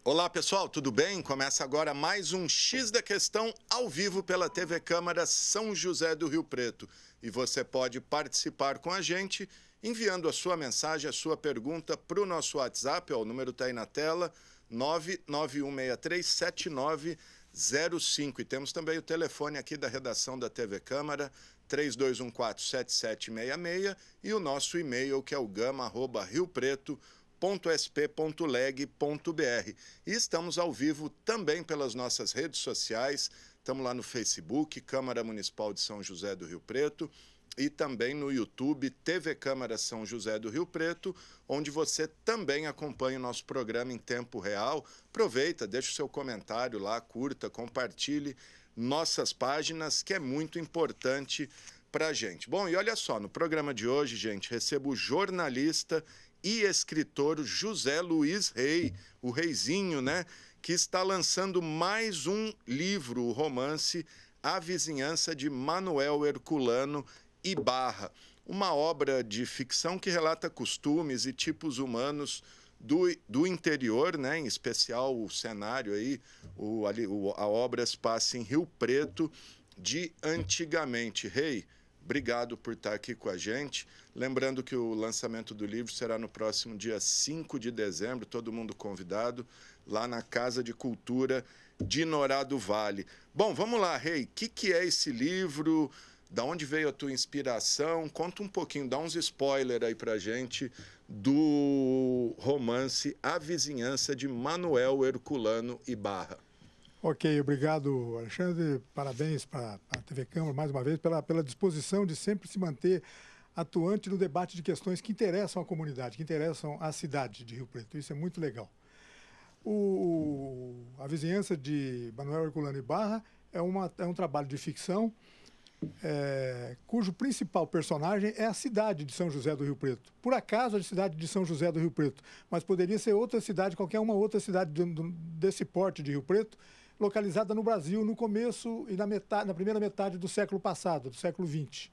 Olá pessoal, tudo bem? Começa agora mais um X da Questão ao vivo pela TV Câmara São José do Rio Preto. E você pode participar com a gente enviando a sua mensagem, a sua pergunta para o nosso WhatsApp, ó, o número está aí na tela, 991637905. E temos também o telefone aqui da redação da TV Câmara, 32147766, e o nosso e-mail que é o gama@riopreto.sp.leg.br. E estamos ao vivo também pelas nossas redes sociais, estamos lá no Facebook, Câmara Municipal de São José do Rio Preto, e também no YouTube, TV Câmara São José do Rio Preto, onde você também acompanha o nosso programa em tempo real. Aproveita, deixa o seu comentário lá, curta, compartilhe nossas páginas, que é muito importante para a gente. Bom, e olha só, no programa de hoje, gente, recebo o jornalista e escritor José Luiz Rey, o Reizinho, né? Que está lançando mais um livro, o romance A Vizinhança de Manuel Herculano Ibarra. Uma obra de ficção que relata costumes e tipos humanos do interior, né? Em especial o cenário aí, a obra se passa em Rio Preto de antigamente. Rei, obrigado por estar aqui com a gente. Lembrando que o lançamento do livro será no próximo dia 5 de dezembro, todo mundo convidado, lá na Casa de Cultura de Norá do Vale. Bom, vamos lá, Rei, o que é esse livro? Da onde veio a tua inspiração? Conta um pouquinho, dá uns spoilers aí pra gente do romance A Vizinhança de Manuel Herculano Ibarra. Ok, obrigado, Alexandre. Parabéns para a TV Câmara, mais uma vez, pela disposição de sempre se manter atuante no debate de questões que interessam a comunidade, que interessam a cidade de Rio Preto. Isso é muito legal. A Vizinhança de Manuel Herculano Ibarra é um trabalho de ficção cujo principal personagem é a cidade de São José do Rio Preto. Por acaso, a cidade de São José do Rio Preto, mas poderia ser outra cidade, qualquer uma outra cidade desse porte de Rio Preto, localizada no Brasil no começo e na primeira metade do século passado, do século XX.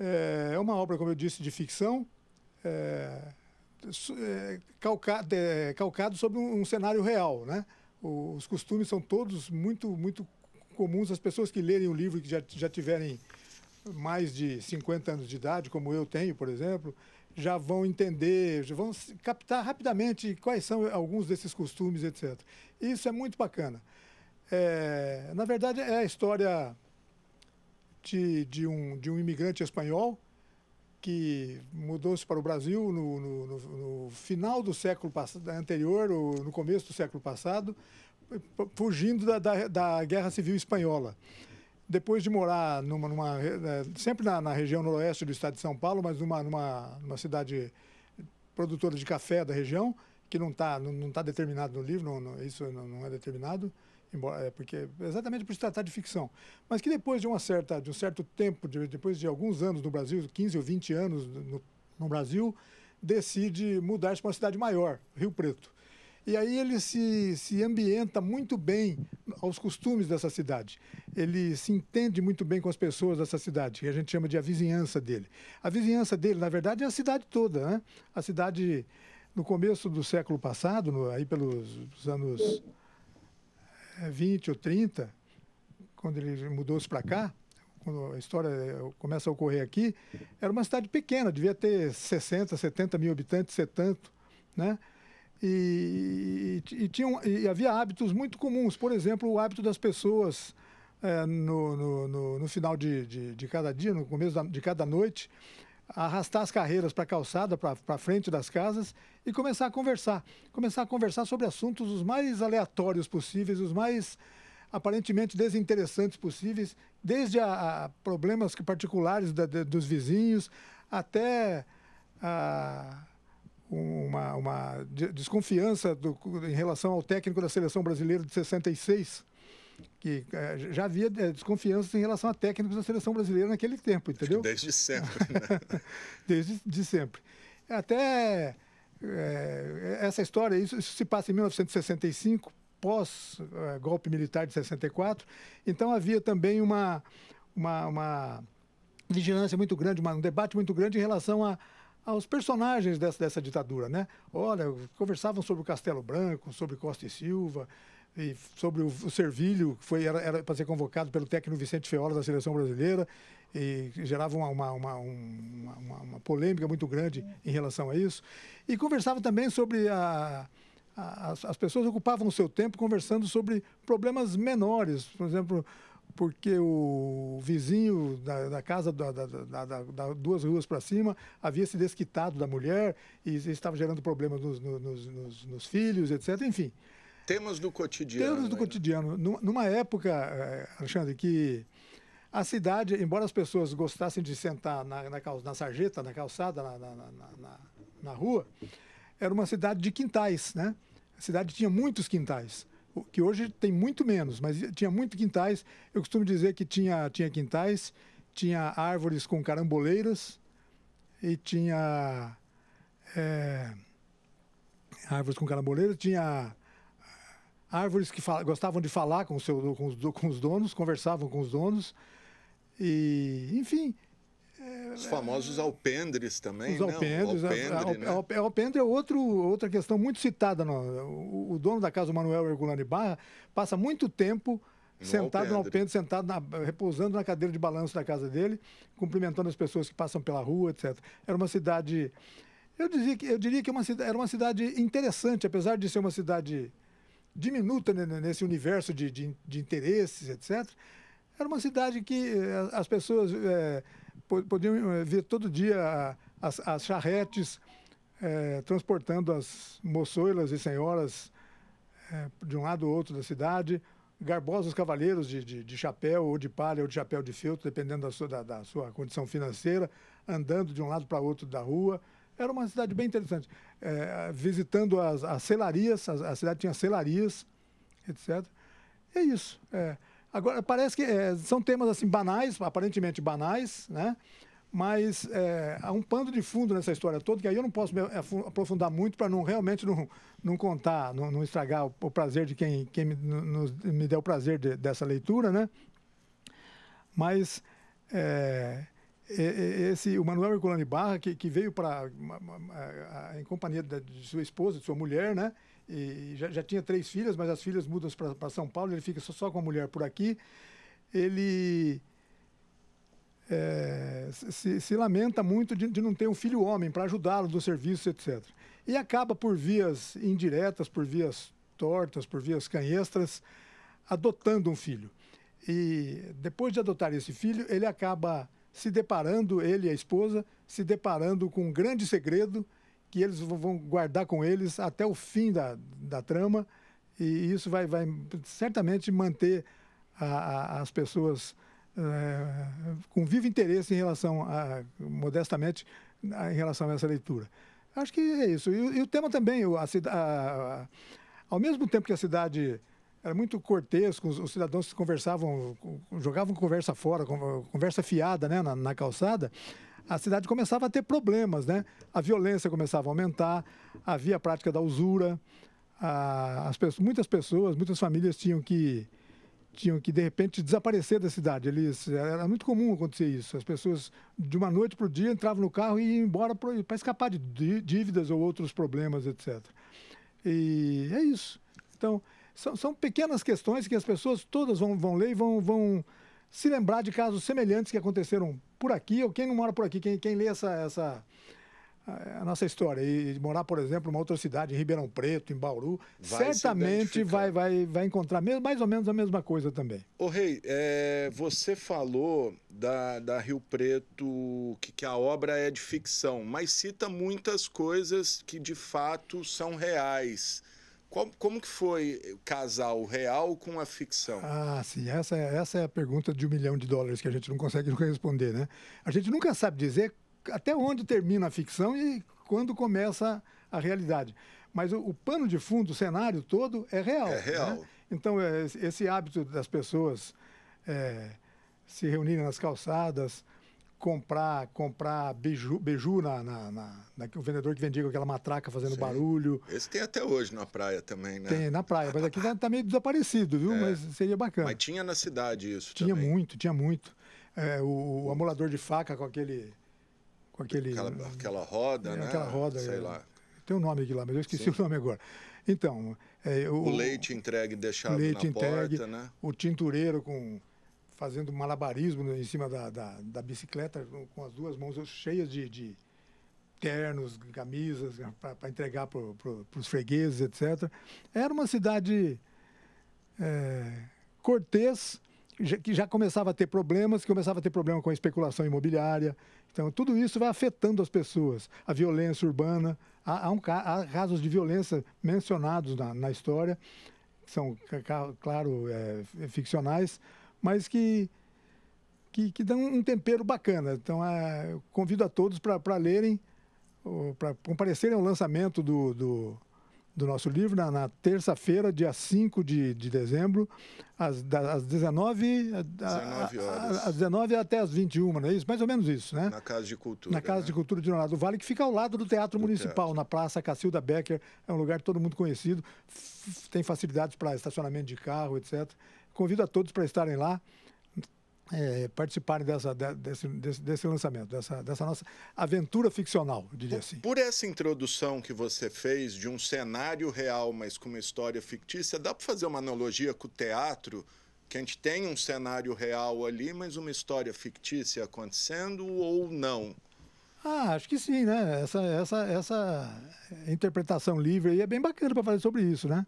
É uma obra, como eu disse, de ficção, calcado sobre um cenário real, né? Os costumes são todos muito comuns. As pessoas que lerem o livro, que já tiverem mais de 50 anos de idade, como eu tenho, por exemplo, já vão entender, já vão captar rapidamente quais são alguns desses costumes, etc. Isso é muito bacana. Na verdade, é a história de um imigrante espanhol que mudou-se para o Brasil no final do século anterior, ou no começo do século passado, fugindo da Guerra Civil Espanhola. Depois de morar sempre na região noroeste do estado de São Paulo, mas numa cidade produtora de café da região, que não tá determinado no livro, isso não é determinado, exatamente por se tratar de ficção. Mas que depois de um certo tempo, depois de alguns anos no Brasil, 15 ou 20 anos no Brasil, decide mudar-se para uma cidade maior, Rio Preto. E aí ele se ambienta muito bem aos costumes dessa cidade. Ele se entende muito bem com as pessoas dessa cidade, que a gente chama de a vizinhança dele. A vizinhança dele, na verdade, é a cidade toda, né? A cidade, no começo do século passado, aí pelos anos 20 ou 30, quando ele mudou-se para cá, quando a história começa a ocorrer aqui, era uma cidade pequena, devia ter 60, 70 mil habitantes, ser tanto, né? E havia hábitos muito comuns. Por exemplo, o hábito das pessoas no final de cada dia, no começo de cada noite, arrastar as carreiras para a calçada, para frente das casas e começar a conversar. Começar a conversar sobre assuntos os mais aleatórios possíveis, os mais aparentemente desinteressantes possíveis, desde a problemas particulares dos vizinhos até uma desconfiança em relação ao técnico da seleção brasileira de 66, que já havia desconfiança em relação a técnicos da seleção brasileira naquele tempo, entendeu? Desde sempre, né? Desde sempre. Até essa história, isso se passa em 1965, pós-golpe militar de 64, então havia também uma vigilância muito grande, um debate muito grande em relação aos personagens dessa ditadura, né? Olha, conversavam sobre o Castelo Branco, sobre Costa e Silva, e sobre o Servilho, que era para ser convocado pelo técnico Vicente Feola da seleção brasileira, e gerava uma polêmica muito grande em relação a isso. E conversavam também sobre as pessoas ocupavam o seu tempo conversando sobre problemas menores, por exemplo, porque o vizinho da casa duas ruas para cima havia se desquitado da mulher e estava gerando problemas nos filhos, etc. Enfim. Temas do cotidiano. Temas do cotidiano. Numa época, Alexandre, que a cidade, embora as pessoas gostassem de sentar na sarjeta, na calçada, na rua, era uma cidade de quintais, né? A cidade tinha muitos quintais, que hoje tem muito menos, mas tinha muitos quintais. Eu costumo dizer que tinha quintais, tinha árvores com caramboleiras e tinha árvores com caramboleiras, tinha árvores que gostavam de falar com os donos, conversavam com os donos e, enfim... Os famosos alpendres também, os alpendres, né? Alpendre é outra questão muito citada. O dono da casa, o Manuel Herculano Barra, passa muito tempo sentado no alpendre, repousando na cadeira de balanço da casa dele, cumprimentando as pessoas que passam pela rua, etc. Era uma cidade... Eu diria que era uma cidade interessante, apesar de ser uma cidade diminuta, né, nesse universo de interesses, etc. Era uma cidade que as pessoas... podiam ver todo dia as charretes transportando as moçoilas e senhoras de um lado ou outro da cidade, garbosos cavalheiros de chapéu ou de palha ou de chapéu de feltro, dependendo da sua condição financeira, andando de um lado para outro da rua. Era uma cidade bem interessante. Visitando as selarias, a cidade tinha selarias, etc. É isso. Agora, parece que são temas assim banais, aparentemente banais, né? Mas há um pano de fundo nessa história toda, que aí eu não posso me aprofundar muito para realmente não contar, não estragar o prazer de quem me der o prazer dessa leitura, né? Mas o Manuel Herculano Barra, que veio em companhia de sua esposa, de sua mulher, né? E já tinha 3 filhas, mas as filhas mudam para São Paulo, ele fica só com a mulher por aqui. Ele se lamenta muito de não ter um filho homem para ajudá-lo do serviço, etc. E acaba por vias indiretas, por vias tortas, por vias canhestras, adotando um filho. E depois de adotar esse filho, ele acaba se deparando, ele e a esposa, se deparando com um grande segredo que eles vão guardar com eles até o fim da trama, e isso vai certamente manter as pessoas com vivo interesse modestamente, em relação a essa leitura. Acho que é isso. E o tema também, ao mesmo tempo que a cidade era muito cortês, os cidadãos jogavam conversa fora, conversa fiada, né, na calçada, a cidade começava a ter problemas, né? A violência começava a aumentar, havia a prática da usura, muitas famílias tinham que de repente desaparecer da cidade. Era muito comum acontecer isso. As pessoas de uma noite para o dia entravam no carro e iam embora para escapar de dívidas ou outros problemas, etc. E é isso. Então, são pequenas questões que as pessoas todas vão ler e vão se lembrar de casos semelhantes que aconteceram por aqui, ou quem não mora por aqui, quem lê a nossa história e morar, por exemplo, em uma outra cidade, em Ribeirão Preto, em Bauru, certamente vai encontrar mais ou menos a mesma coisa também. Ô Rei, você falou da Rio Preto, que a obra é de ficção, mas cita muitas coisas que de fato são reais. Como que foi casar o real com a ficção? Ah, sim, essa é a pergunta de $1 milhão que a gente não consegue nunca responder, né? A gente nunca sabe dizer até onde termina a ficção e quando começa a realidade. Mas o pano de fundo, o cenário todo é real. É real. Né? Então, esse hábito das pessoas se reunirem nas calçadas, comprar beiju o vendedor que vendia com aquela matraca fazendo barulho. Esse tem até hoje na praia também, né? Tem na praia, mas aqui tá meio desaparecido, viu? Mas seria bacana. Mas tinha na cidade isso tinha também. Tinha muito. O amolador de faca com com aquele... Aquela roda, né? Aquela roda, sei lá. Tem um nome aqui lá, mas eu esqueci o nome agora. Então... o leite entregue deixado leite na entregue, porta, né? O tintureiro fazendo malabarismo em cima da bicicleta, com as duas mãos cheias de ternos, camisas, para entregar para os fregueses, etc. Era uma cidade cortês, que já começava a ter problemas, com a especulação imobiliária. Então, tudo isso vai afetando as pessoas. A violência urbana. Há casos de violência mencionados na história, que são, claro, ficcionais, mas que dão um tempero bacana. Então, eu convido a todos para lerem, para comparecerem ao lançamento do nosso livro, na terça-feira, dia 5 de dezembro, às 19 horas. Às 19 até às 21, não é isso? Mais ou menos isso, né? Na Casa de Cultura. Na Casa de Cultura de Leonardo do Vale, que fica ao lado do Teatro Municipal, na Praça Cacilda Becker. É um lugar todo mundo conhecido, tem facilidades para estacionamento de carro, etc. Convido a todos para estarem lá, participarem desse lançamento, dessa nossa aventura ficcional, diria assim. Por essa introdução que você fez de um cenário real, mas com uma história fictícia, dá para fazer uma analogia com o teatro, que a gente tem um cenário real ali, mas uma história fictícia acontecendo ou não? Acho que sim, né? Essa interpretação livre aí é bem bacana para falar sobre isso, né?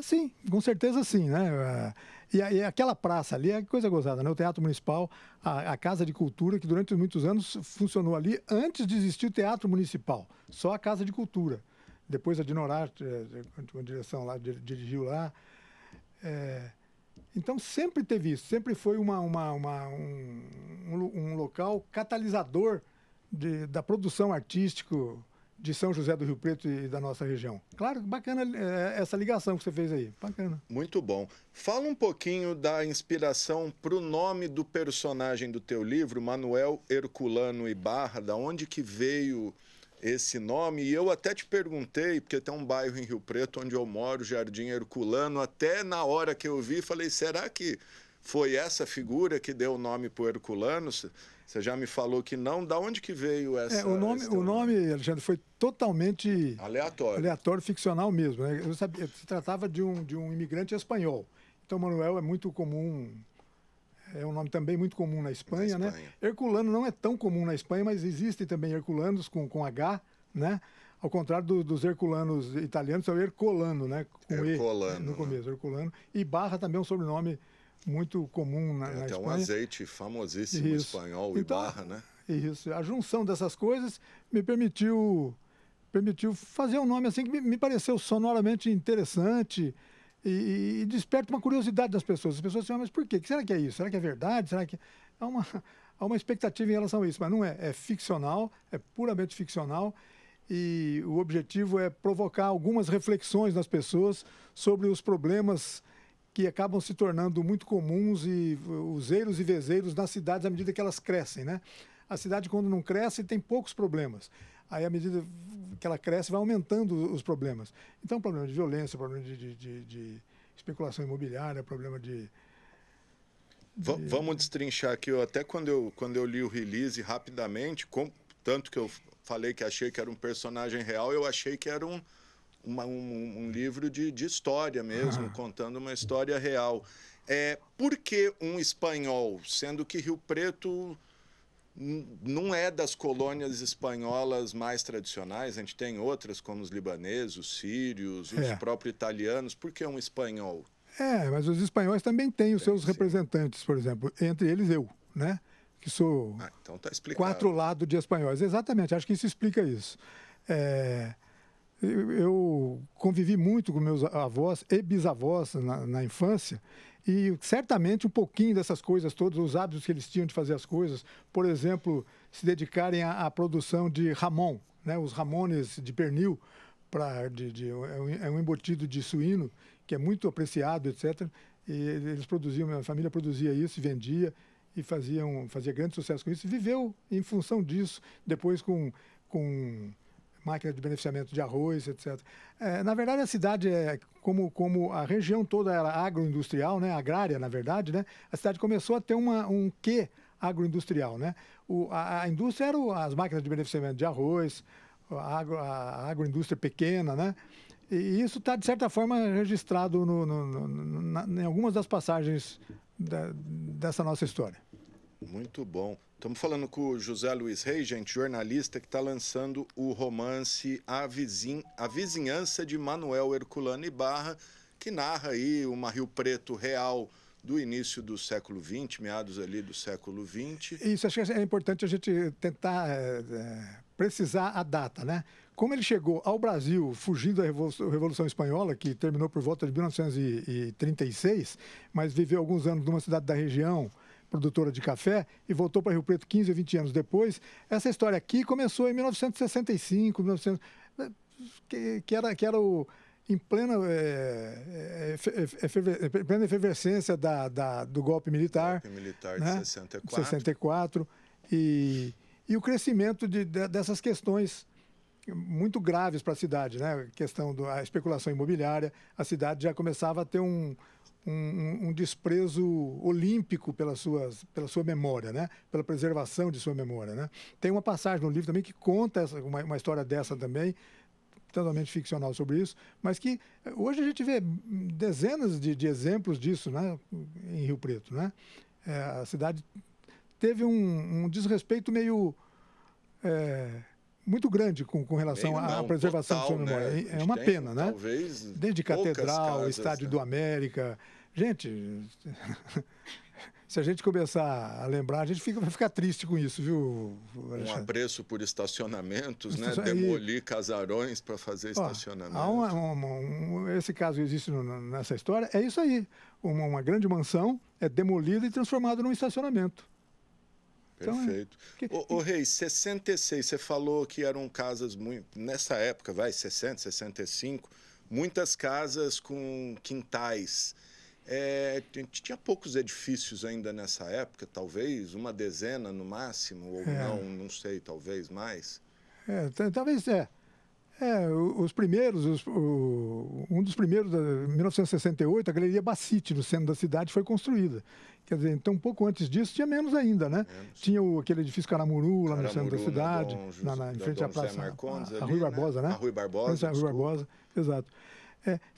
Sim, com certeza sim, né? E aquela praça ali é coisa gozada, né? O Teatro Municipal, a Casa de Cultura, que durante muitos anos funcionou ali antes de existir o Teatro Municipal, só a Casa de Cultura. Depois a Dinorah, com a direção lá, dirigiu lá. Então sempre teve isso, sempre foi um local catalisador da produção artística de São José do Rio Preto e da nossa região. Claro, bacana essa ligação que você fez aí, bacana. Muito bom. Fala um pouquinho da inspiração para o nome do personagem do teu livro, Manuel Herculano Ibarra, da onde que veio esse nome? E eu até te perguntei, porque tem um bairro em Rio Preto onde eu moro, Jardim Herculano, até na hora que eu vi, falei, será que foi essa figura que deu o nome para o Herculano? Você já me falou que não. Da onde que veio essa... O nome, Alexandre, foi totalmente... Aleatório, ficcional mesmo. Né? Eu sabia, se tratava de um imigrante espanhol. Então, Manuel é muito comum... É um nome também muito comum na Espanha, né? Herculano não é tão comum na Espanha, mas existem também herculanos com H, né? Ao contrário dos herculanos italianos, é o Hercolano, né? Com Hercolano, E no começo, Herculano. E Barra também é um sobrenome muito comum na Espanha. Tem um azeite famosíssimo espanhol, então, Ibarra, né? Isso. A junção dessas coisas me permitiu fazer um nome assim que me pareceu sonoramente interessante e desperta uma curiosidade das pessoas. As pessoas dizem, mas por quê? Será que é isso? Será que é verdade? Será que... Há uma expectativa em relação a isso, mas não é. É ficcional, é puramente ficcional, e o objetivo é provocar algumas reflexões nas pessoas sobre os problemas que acabam se tornando muito comuns e useiros e vezeiros nas cidades à medida que elas crescem, né? A cidade, quando não cresce, tem poucos problemas. Aí, à medida que ela cresce, vai aumentando os problemas. Então, problema de violência, problema de especulação imobiliária, problema de... Vamos destrinchar aqui. Até quando eu li o release rapidamente, tanto que eu falei que achei que era um personagem real, eu achei que era um livro de história mesmo, contando uma história real. Por que um espanhol, sendo que Rio Preto não é das colônias espanholas mais tradicionais? A gente tem outras, como os libaneses, os sírios, os próprios italianos. Por que um espanhol? Mas os espanhóis também têm os seus representantes, por exemplo, entre eles eu, né? Que sou então tá explicado. 4 lados de espanhóis. Exatamente, acho que isso explica isso. Eu convivi muito com meus avós e bisavós na infância, e certamente um pouquinho dessas coisas todas, os hábitos que eles tinham de fazer as coisas, por exemplo, se dedicarem à produção de jamón, né? Os jamones de pernil, é um embutido de suíno, que é muito apreciado, etc. E eles produziam, minha família produzia isso e vendia, e fazia grande sucesso com isso, e viveu em função disso, depois com máquina de beneficiamento de arroz, etc. Na verdade, a cidade, como a região toda era agroindustrial, né, agrária, na verdade, né, a cidade começou a ter um quê agroindustrial, né? A indústria eram as máquinas de beneficiamento de arroz, a agroindústria pequena, né? E isso está, de certa forma, registrado em algumas das passagens dessa nossa história. Muito bom. Estamos falando com o José Luiz Reis, gente, jornalista, que está lançando o romance A Vizinhança de Manuel Herculano Ibarra, que narra aí uma Rio Preto real do início do século XX, meados ali do século XX. Isso, acho que é importante a gente tentar precisar a data, né? Como ele chegou ao Brasil fugindo da Revolução Espanhola, que terminou por volta de 1936, mas viveu alguns anos numa cidade da região, produtora de café, e voltou para Rio Preto 15 ou 20 anos depois, essa história aqui começou em 1965, que era em plena efervescência do golpe militar. Golpe militar de né? 64. E o crescimento dessas questões muito graves para a cidade, né? A questão da especulação imobiliária, a cidade já começava a ter um desprezo olímpico pela sua memória, né? Pela preservação de sua memória, né? Tem uma passagem no livro também que conta uma história dessa também, totalmente ficcional sobre isso, mas que hoje a gente vê dezenas de exemplos disso, né? Em Rio Preto, né? A cidade teve um desrespeito meio muito grande com relação à preservação de sua memória. Né? É uma pena, né? Talvez desde Catedral, Estádio do América. Gente, se a gente começar a lembrar, a gente vai ficar triste com isso, viu, Alexandre? Um apreço por estacionamentos, né? Demolir casarões para fazer estacionamento. Esse caso existe nessa história. É isso aí. Uma grande mansão é demolida e transformada num estacionamento. Perfeito. Ô Reis, 66, você falou que eram casas muito... Nessa época, 60, 65, muitas casas com quintais. Tinha poucos edifícios ainda nessa época, talvez, uma dezena no máximo, ou não sei, talvez mais. Talvez os primeiros, um dos primeiros, em 1968, a Galeria Bacite, no centro da cidade, foi construída. Quer dizer, então, um pouco antes disso, tinha menos ainda, né? Tinha aquele edifício Caramuru, lá no centro da cidade, em frente à praça, a Rui Barbosa, né? A Rui Barbosa, a Rui Barbosa, exato.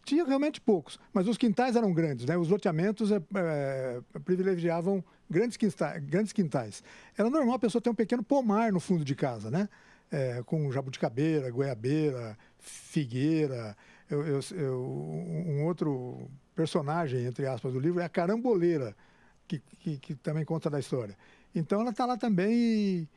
Tinha realmente poucos, mas os quintais eram grandes, né? Os loteamentos privilegiavam grandes quintais. Era normal a pessoa ter um pequeno pomar no fundo de casa, né? Com jabuticabeira, goiabeira, figueira. Um outro personagem, entre aspas, do livro é a caramboleira, que também conta da história. Então ela está lá também e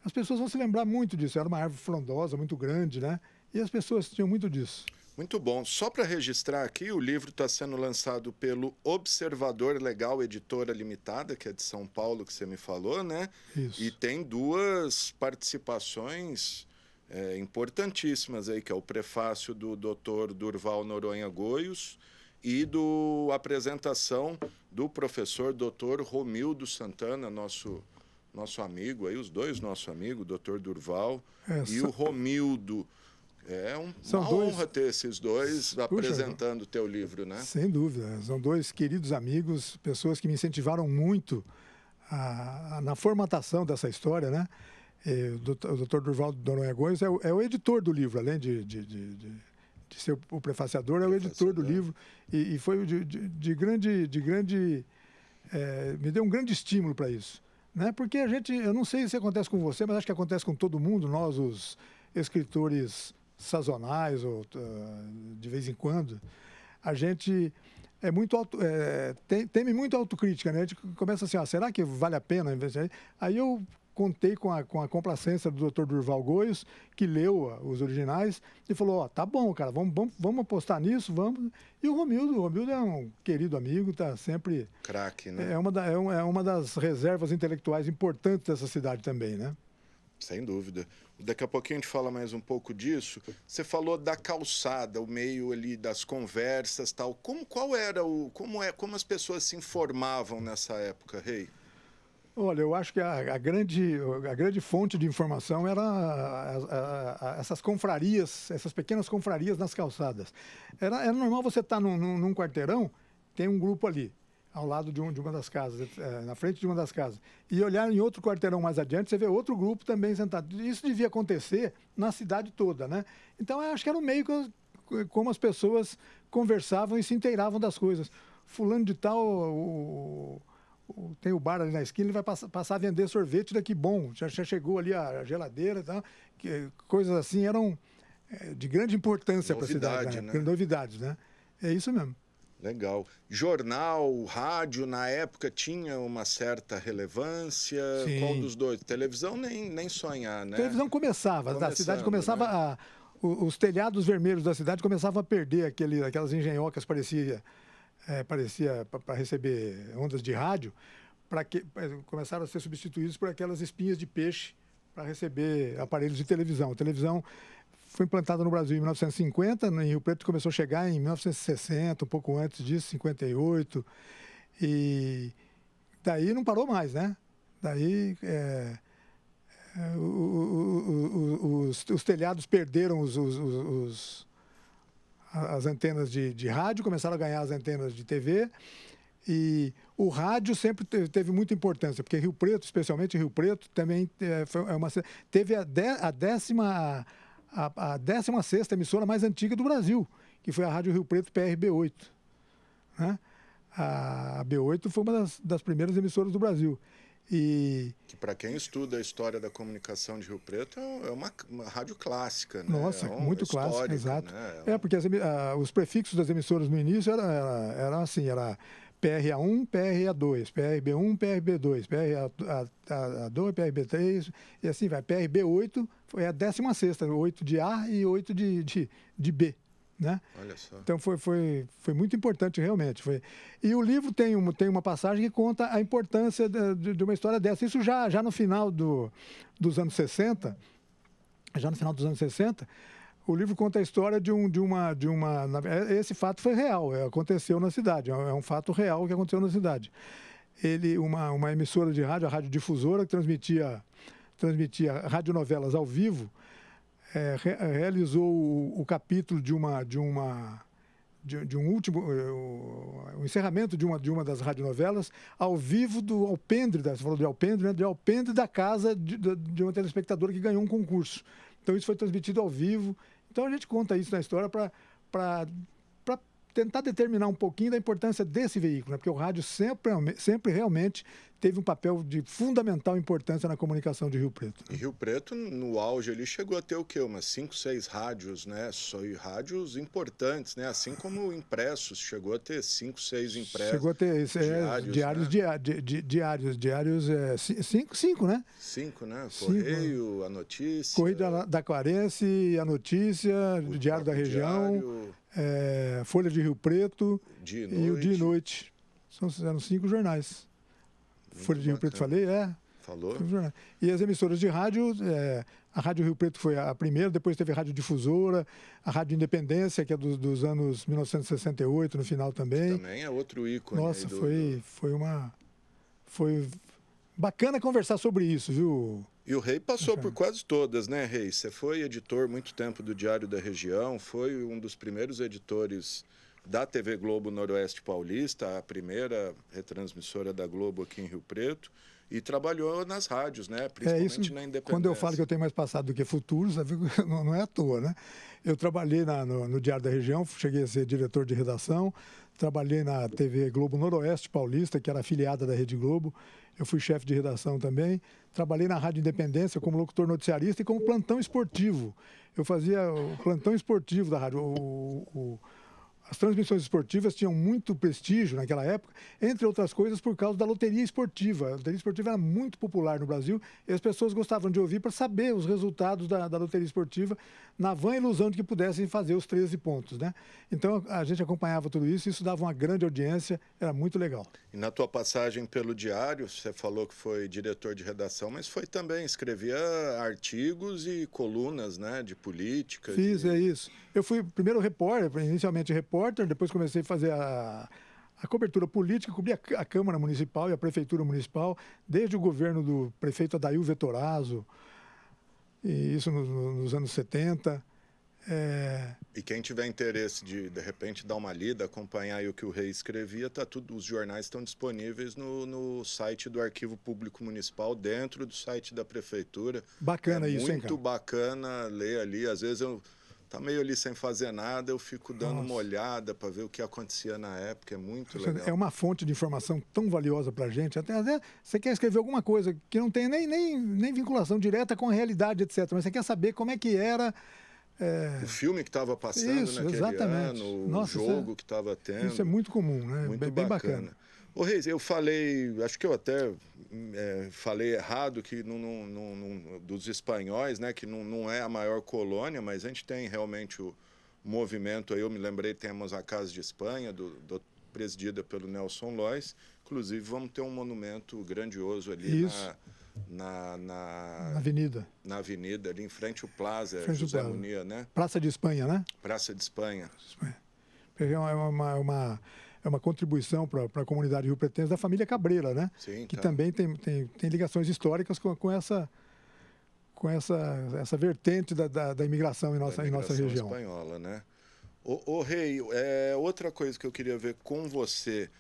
as pessoas vão se lembrar muito disso. Era uma árvore frondosa, muito grande, né? E as pessoas tinham muito disso. Muito bom. Só para registrar aqui, o livro está sendo lançado pelo Observador Legal Editora Limitada, que é de São Paulo, que você me falou, né? Isso. E tem duas participações importantíssimas aí, que é o prefácio do Dr. Durval Noronha Goios e a apresentação do professor Dr. Romildo Santana, nosso amigo, aí os dois nosso amigo, Dr. Durval e o Romildo. Uma honra ter esses dois apresentando o teu livro, né? Sem dúvida. São dois queridos amigos, pessoas que me incentivaram muito na formatação dessa história, né? O Dr. Durval Noronha Goios é o editor do livro, além de ser o prefaciador, é o editor do livro. E foi de grande... me deu um grande estímulo para isso. Né? Porque eu não sei se acontece com você, mas acho que acontece com todo mundo, nós, os escritores sazonais ou de vez em quando, a gente teme muito autocrítica, né? A gente começa assim, será que vale a pena investir? Aí eu contei com a complacência do Dr. Durval Goios, que leu os originais e falou, tá bom, cara, vamos apostar nisso, vamos. E o Romildo é um querido amigo, tá sempre... Craque, né? É uma das reservas intelectuais importantes dessa cidade também, né? Sem dúvida. Daqui a pouquinho a gente fala mais um pouco disso. Você falou da calçada, o meio ali das conversas, tal. Como as pessoas se informavam nessa época, Rei? Olha, eu acho que a grande fonte de informação era essas confrarias, essas pequenas confrarias nas calçadas. Era normal você estar num quarteirão, tem um grupo ali. ao lado de uma das casas, na frente de uma das casas. E olhar em outro quarteirão mais adiante, você vê outro grupo também sentado. Isso devia acontecer na cidade toda, né? Então, eu acho que era um meio como as pessoas conversavam e se inteiravam das coisas. Fulano de tal, tem o bar ali na esquina, ele vai passar a vender sorvete daqui, bom, já chegou ali a geladeira e tal. Coisas assim eram de grande importância para a cidade, né? Novidades, né? É isso mesmo. Legal. Jornal, rádio, na época tinha uma certa relevância. Sim. Qual dos dois? Televisão nem sonhar, né? Televisão começava, a cidade começava, né? Os telhados vermelhos da cidade começavam a perder aquelas engenhocas, parecia para receber ondas de rádio, começaram a ser substituídos por aquelas espinhas de peixe para receber aparelhos de televisão. A televisão foi implantada no Brasil em 1950, em Rio Preto começou a chegar em 1960, um pouco antes disso, 58, e daí não parou mais, né? Daí os telhados perderam as antenas de rádio, começaram a ganhar as antenas de TV, e o rádio sempre teve muita importância, porque Rio Preto, especialmente Rio Preto, também teve a 16ª emissora mais antiga do Brasil, que foi a Rádio Rio Preto PRB8. Né? A B8 foi uma das primeiras emissoras do Brasil. Que para quem estuda a história da comunicação de Rio Preto é uma rádio clássica, né? Nossa, muito clássica, exato. Né? Porque os prefixos das emissoras no início eram assim, era PRA1, PRA2, PRB1, PRB2, PRA2, PRB3, e assim vai. PRB8 foi a 16ª, 8 de A e 8 de B. Né? Olha só. Então foi muito importante realmente. E o livro tem uma passagem que conta a importância de uma história dessa. Isso já no final dos anos 60, o livro conta a história de uma. Esse fato foi real, aconteceu na cidade, é um fato real que aconteceu na cidade. Uma emissora de rádio, a Rádio Difusora, que transmitia radionovelas ao vivo, realizou o capítulo o encerramento de uma das radionovelas ao vivo do alpendre, você falou de alpendre, né? De alpendre da casa de uma telespectadora que ganhou um concurso. Então isso foi transmitido ao vivo. Então a gente conta isso na história para tentar determinar um pouquinho da importância desse veículo, né? Porque o rádio sempre realmente teve um papel de fundamental importância na comunicação de Rio Preto. E Rio Preto, no auge, ele chegou a ter o quê? Umas 5, 6 rádios, né? Rádios importantes, né? Assim como impressos, chegou a ter 5, 6 impressos. Chegou a ter diários, 5, né? 5, né? Correio, a Notícia. Correio da Clarense, a Notícia, o Diário da Região, Folha de Rio Preto e o Dia e Noite. Eram 5 jornais. Muito Folha de Rio Preto, falei? Falou. E as emissoras de rádio, a Rádio Rio Preto foi a primeira, depois teve a Rádio Difusora, a Rádio Independência, que é dos anos 1968, no final também. Também é outro ícone. Nossa, foi bacana conversar sobre isso, viu? E o Rei passou por quase todas, né, Rei? Você foi editor muito tempo do Diário da Região, foi um dos primeiros editores da TV Globo Noroeste Paulista, a primeira retransmissora da Globo aqui em Rio Preto, e trabalhou nas rádios, né? Principalmente na Independência. Quando eu falo que eu tenho mais passado do que futuro, não é à toa, né? Eu trabalhei no Diário da Região, cheguei a ser diretor de redação, trabalhei na TV Globo Noroeste Paulista, que era afiliada da Rede Globo, eu fui chefe de redação também, trabalhei na Rádio Independência como locutor noticiarista e como plantão esportivo. Eu fazia o plantão esportivo da rádio, as transmissões esportivas tinham muito prestígio naquela época, entre outras coisas por causa da loteria esportiva. A loteria esportiva era muito popular no Brasil e as pessoas gostavam de ouvir para saber os resultados da loteria esportiva, na vã ilusão de que pudessem fazer os 13 pontos, né? Então a gente acompanhava tudo isso, isso dava uma grande audiência, era muito legal. E na tua passagem pelo Diário, você falou que foi diretor de redação, mas escrevia artigos e colunas, né, de política. Fiz, é isso. Eu fui primeiro inicialmente repórter, depois comecei a fazer a cobertura política, cobri a Câmara Municipal e a Prefeitura Municipal, desde o governo do prefeito Adail Vettorazzo, e isso nos anos 70. E quem tiver interesse de repente, dar uma lida, acompanhar aí o que o Rei escrevia, os jornais estão disponíveis no site do Arquivo Público Municipal, dentro do site da Prefeitura. Bacana isso, hein, cara? Muito bacana ler ali. Às vezes eu tá meio ali sem fazer nada, eu fico dando uma olhada para ver o que acontecia na época. É muito legal. É uma fonte de informação tão valiosa para a gente. Até você quer escrever alguma coisa que não tem nem vinculação direta com a realidade, etc. Mas você quer saber como é que era... O filme que estava passando naquele ano, Nossa, o jogo que estava tendo. Isso é muito comum, né? Muito bem bacana. Ô Reis, eu falei, acho que eu até falei errado que dos espanhóis, né, que não é a maior colônia, mas a gente tem realmente o movimento aí, eu me lembrei, temos a Casa de Espanha, presidida pelo Nelson Lois, inclusive vamos ter um monumento grandioso ali na avenida. Na avenida, ali em frente ao Plaza, José Munir, né? Praça de Espanha, né? Praça de Espanha. É uma contribuição para a comunidade rio-pretense da família Cabreira, né? Sim, que também tem ligações históricas com essa vertente da imigração em nossa região. Espanhola, né? Ô Rei, outra coisa que eu queria ver com você,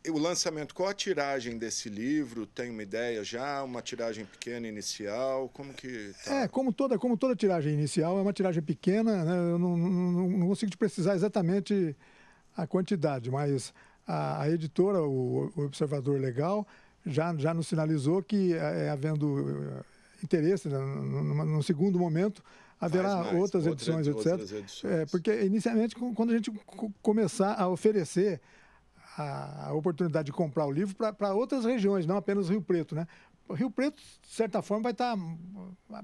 o lançamento, qual a tiragem desse livro? Tem uma ideia já? Uma tiragem pequena inicial? Como que tá? Como toda tiragem inicial, é uma tiragem pequena, né? Eu não consigo te precisar exatamente a quantidade, mas a editora, o Observador Legal, já nos sinalizou que, havendo interesse, né, no segundo momento, haverá outras edições, etc. Porque, inicialmente, quando a gente começar a oferecer a oportunidade de comprar o livro para outras regiões, não apenas Rio Preto, né? Rio Preto, de certa forma, vai estar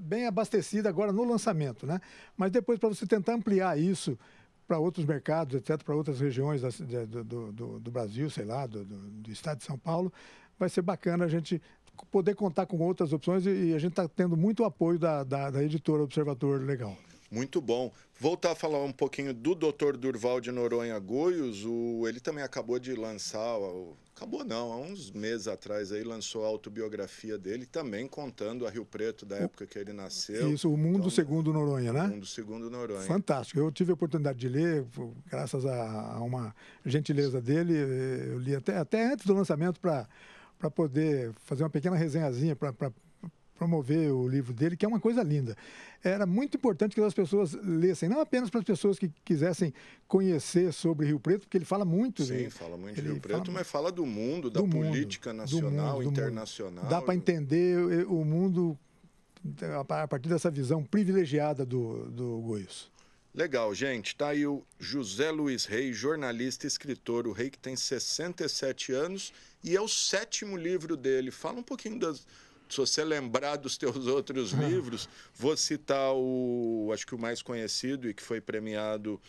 bem abastecido agora no lançamento, né? Mas depois, para você tentar ampliar isso para outros mercados, etc., para outras regiões do Brasil, sei lá, do estado de São Paulo, vai ser bacana a gente poder contar com outras opções e a gente está tendo muito apoio da editora Observador Legal. Muito bom. Voltar a falar um pouquinho do Dr. Durval de Noronha Goios. Ele também acabou de lançar, há uns meses atrás aí, lançou a autobiografia dele, também contando a Rio Preto da época que ele nasceu. Isso, O Mundo Segundo Noronha, né? O Mundo Segundo Noronha. Fantástico. Eu tive a oportunidade de ler, graças a uma gentileza dele. Eu li até antes do lançamento para poder fazer uma pequena resenhazinha para promover o livro dele, que é uma coisa linda. Era muito importante que as pessoas lessem, não apenas para as pessoas que quisessem conhecer sobre Rio Preto, porque ele fala muito. Sim, fala muito de Rio Preto, mas fala do mundo, da política nacional, internacional. Dá para entender o mundo a partir dessa visão privilegiada do Goios. Legal, gente. Tá aí o José Luiz Rei, jornalista e escritor. O Rei que tem 67 anos e é o 7º livro dele. Fala um pouquinho se você lembrar dos teus outros livros, vou citar acho que o mais conhecido e que foi premiado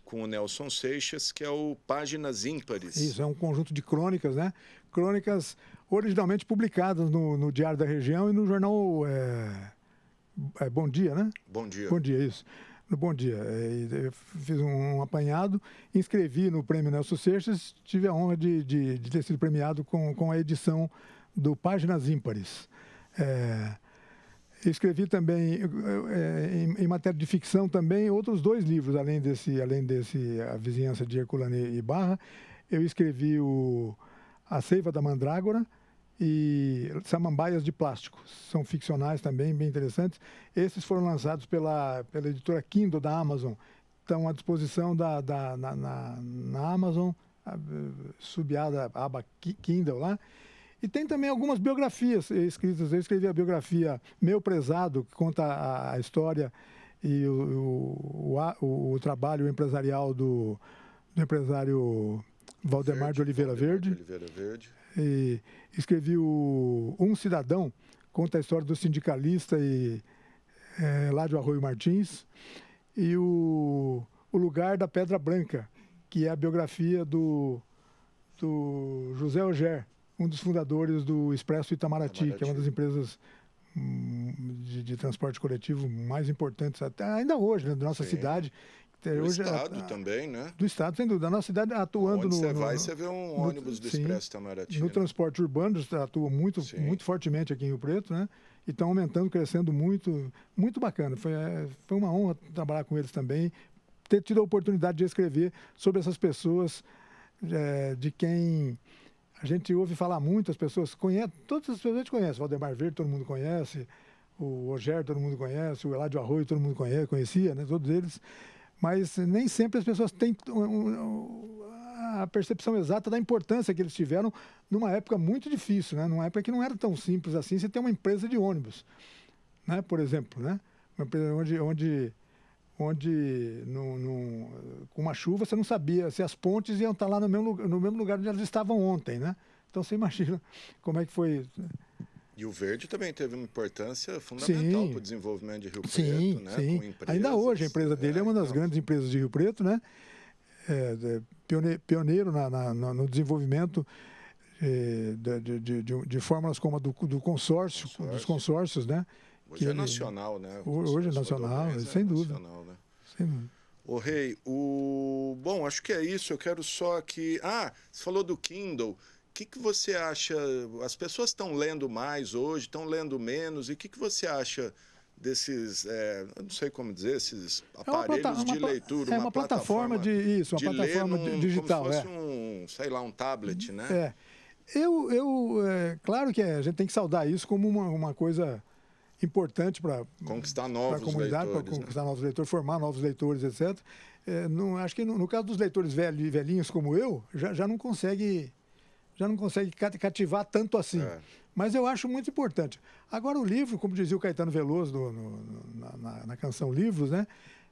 com o Nelson Seixas, que é o Páginas Ímpares. Isso, é um conjunto de crônicas, né? Crônicas originalmente publicadas no Diário da Região e no jornal Bom Dia, né? Bom Dia. Bom Dia, isso. No Bom Dia. Eu fiz um apanhado, inscrevi no Prêmio Nelson Seixas, tive a honra de ter sido premiado com a edição do Páginas Ímpares. Escrevi também, em matéria de ficção também, outros 2 livros, além desse A Vizinhança de Herculano e Barra. Eu escrevi A Seiva da Mandrágora e Samambaias de Plástico. São ficcionais também, bem interessantes. Esses foram lançados pela editora Kindle da Amazon. Estão à disposição na Amazon, subiada a aba Kindle lá. E tem também algumas biografias escritas. Eu escrevi a biografia Meu Prezado, que conta a história e o trabalho empresarial do empresário Valdemar de Oliveira Verde. E escrevi Um Cidadão, conta a história do sindicalista Ládio Arroio Martins. E o Lugar da Pedra Branca, que é a biografia do José Auger, um dos fundadores do Expresso Itamaraty, que é uma das empresas de transporte coletivo mais importantes ainda hoje, né, da nossa cidade. Do Estado também, né? Do Estado, sem dúvida. Da nossa cidade atuando Onde você vê um ônibus do Expresso Itamaraty. No transporte urbano, atua muito fortemente aqui em Rio Preto, né? e estão aumentando, crescendo muito, muito bacana. Foi uma honra trabalhar com eles também, ter tido a oportunidade de escrever sobre essas pessoas de quem a gente ouve falar muito, as pessoas conhecem, todas as pessoas a gente conhece, Valdemar Verde todo mundo conhece, o Rogério todo mundo conhece, o Eladio Arroio todo mundo conhecia, né, todos eles, mas nem sempre as pessoas têm a percepção exata da importância que eles tiveram numa época muito difícil, né, numa época que não era tão simples assim, você tem uma empresa de ônibus, né, por exemplo, né, uma empresa onde com uma chuva você não sabia se as pontes iam estar lá no mesmo lugar onde elas estavam ontem, né? Então você imagina como é que foi. E o verde também teve uma importância fundamental para o desenvolvimento de Rio Preto, né? Sim. Com empresas, ainda hoje a empresa dele é uma das grandes empresas de Rio Preto, né? Pioneiro no desenvolvimento de fórmulas como a do consórcio, dos consórcios, né? Hoje é nacional, né? Hoje é nacional, sem dúvida. Nacional, né? Sem dúvida. Ô, Rei, bom, acho que é isso. Eu quero só que... você falou do Kindle. O que você acha? As pessoas estão lendo mais hoje, estão lendo menos. E o que você acha desses, eu não sei como dizer, esses aparelhos de leitura? Uma plataforma uma plataforma digital. Como se fosse sei lá, um tablet, né? Claro que a gente tem que saudar isso como uma coisa importante para conquistar novos comunidade, para conquistar novos leitores, formar novos leitores, etc. Acho que no caso dos leitores velhinhos como eu, já não consegue cativar tanto assim. Mas eu acho muito importante. Agora o livro, como dizia o Caetano Veloso na canção Livros, né?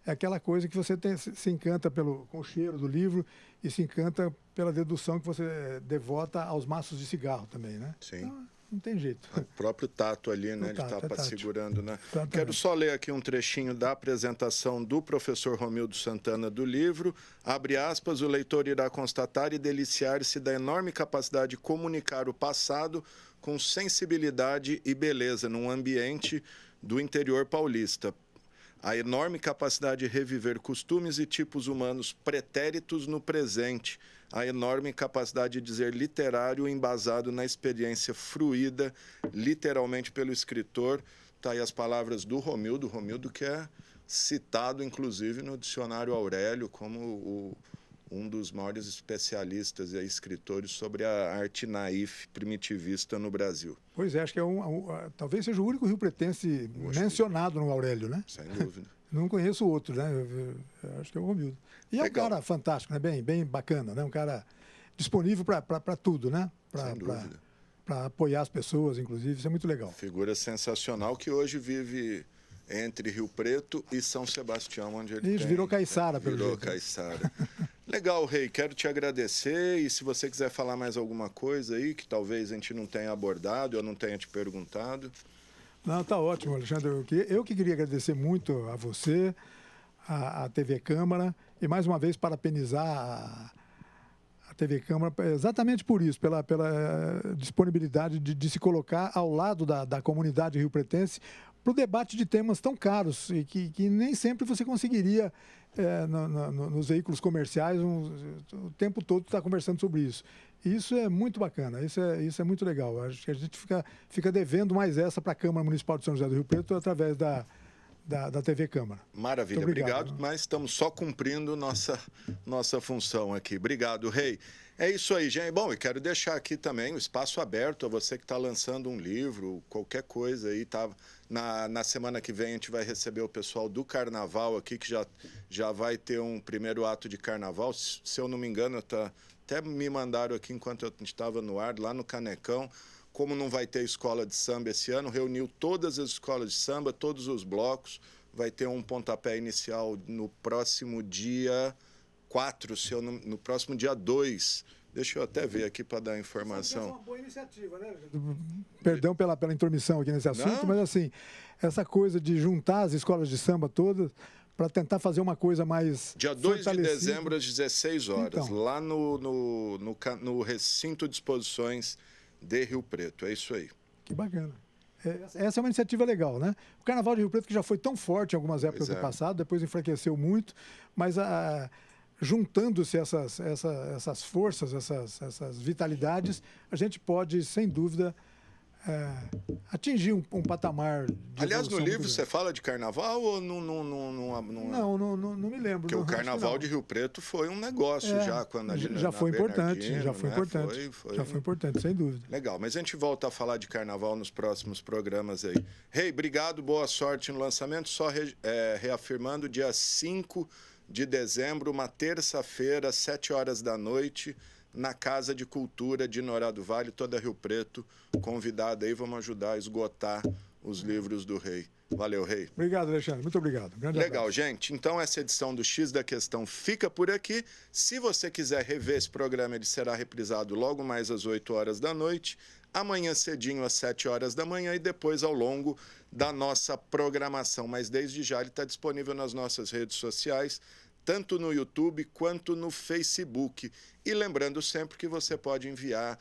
É aquela coisa que você se encanta com o cheiro do livro e se encanta pela dedução que você devota aos maços de cigarro também, né? Sim. Então, não tem jeito. O próprio tato ali, né? De estar segurando, né? Exatamente. Quero só ler aqui um trechinho da apresentação do professor Romildo Santana do livro. Abre aspas, o leitor irá constatar e deliciar-se da enorme capacidade de comunicar o passado com sensibilidade e beleza num ambiente do interior paulista. A enorme capacidade de reviver costumes e tipos humanos pretéritos no presente. A enorme capacidade de dizer literário embasado na experiência fruída, literalmente pelo escritor. Está aí as palavras do Romildo que é citado, inclusive, no dicionário Aurélio como um dos maiores especialistas e escritores sobre a arte naif primitivista no Brasil. Pois é, acho que talvez seja o único rio-pretense mencionado no Aurélio, né? Sem dúvida. Não conheço outro, né? Eu acho que é o Romildo. E é um cara fantástico, né? Bem bacana, né? Um cara disponível para tudo, né? Sem dúvida. Para apoiar as pessoas, inclusive, isso é muito legal. Figura sensacional que hoje vive entre Rio Preto e São Sebastião, onde ele virou caiçara, pelo jeito. Virou caiçara. Legal, Rei, quero te agradecer e se você quiser falar mais alguma coisa aí que talvez a gente não tenha abordado, eu não tenha te perguntado. Não, tá ótimo, Alexandre. Eu que queria agradecer muito a você, a TV Câmara e mais uma vez parabenizar a TV Câmara exatamente por isso, pela disponibilidade de se colocar ao lado da comunidade rio-pretense para o debate de temas tão caros e que nem sempre você conseguiria nos veículos comerciais o tempo todo estar conversando sobre isso. E isso é muito bacana, isso é muito legal. Acho que a gente fica devendo mais essa para a Câmara Municipal de São José do Rio Preto através da TV Câmara. Maravilha, obrigado, mas estamos só cumprindo nossa função aqui. Obrigado, Rei. É isso aí, gente. Bom, e quero deixar aqui também o espaço aberto a você que está lançando um livro, qualquer coisa aí. Tá? Na semana que vem a gente vai receber o pessoal do Carnaval aqui, que já vai ter um primeiro ato de Carnaval. Se eu não me engano, até me mandaram aqui enquanto a gente estava no ar, lá no Canecão. Como não vai ter escola de samba esse ano, reuniu todas as escolas de samba, todos os blocos. Vai ter um pontapé inicial no próximo dia 4, no próximo dia 2. Deixa eu até ver aqui para dar a informação. É uma boa iniciativa, né? Perdão pela intromissão aqui nesse assunto, Não? Mas assim, essa coisa de juntar as escolas de samba todas para tentar fazer uma coisa mais Dia 2 de dezembro, às 16 horas, então, lá no Recinto de Exposições de Rio Preto. É isso aí. Que bacana. Essa é uma iniciativa legal, né? O Carnaval de Rio Preto, que já foi tão forte em algumas épocas do passado, depois enfraqueceu muito, mas juntando-se essas forças, essas vitalidades, a gente pode, sem dúvida, atingir um patamar de Aliás, no evolução livro muito você grande. fala de carnaval ou não? Não me lembro. Porque o não, acho que carnaval não. de Rio Preto foi um negócio já, quando ali Já na foi importante, Bernardino, já foi né? importante. Já foi importante, sem dúvida. Legal, mas a gente volta a falar de carnaval nos próximos programas aí. Rei, obrigado, boa sorte no lançamento. Só reafirmando, dia 5 de dezembro, uma terça-feira, 7 horas da noite, na Casa de Cultura de Norá do Vale, toda Rio Preto. Convidado aí, vamos ajudar a esgotar os livros do Rei. Valeu, Rei. Obrigado, Alexandre. Muito obrigado. Grande Legal, abraço. gente. Então, essa edição do X da Questão fica por aqui. Se você quiser rever esse programa, ele será reprisado logo mais às 8 horas da noite, amanhã cedinho às 7 horas da manhã e depois ao longo da nossa programação. Mas desde já ele está disponível nas nossas redes sociais, tanto no YouTube quanto no Facebook. E lembrando sempre que você pode enviar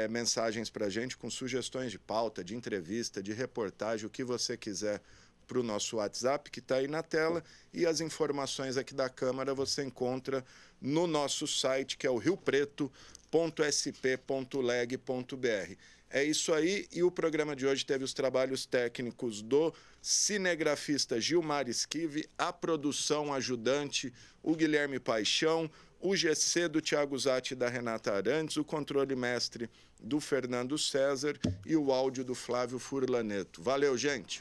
mensagens para a gente com sugestões de pauta, de entrevista, de reportagem, o que você quiser para o nosso WhatsApp, que está aí na tela, e as informações aqui da Câmara você encontra no nosso site, que é o riopreto.sp.leg.br. É isso aí, e o programa de hoje teve os trabalhos técnicos do cinegrafista Gilmar Esquive, a produção ajudante, o Guilherme Paixão, o GC do Thiago Zatti e da Renata Arantes, o controle mestre do Fernando César e o áudio do Flávio Furlaneto. Valeu, gente!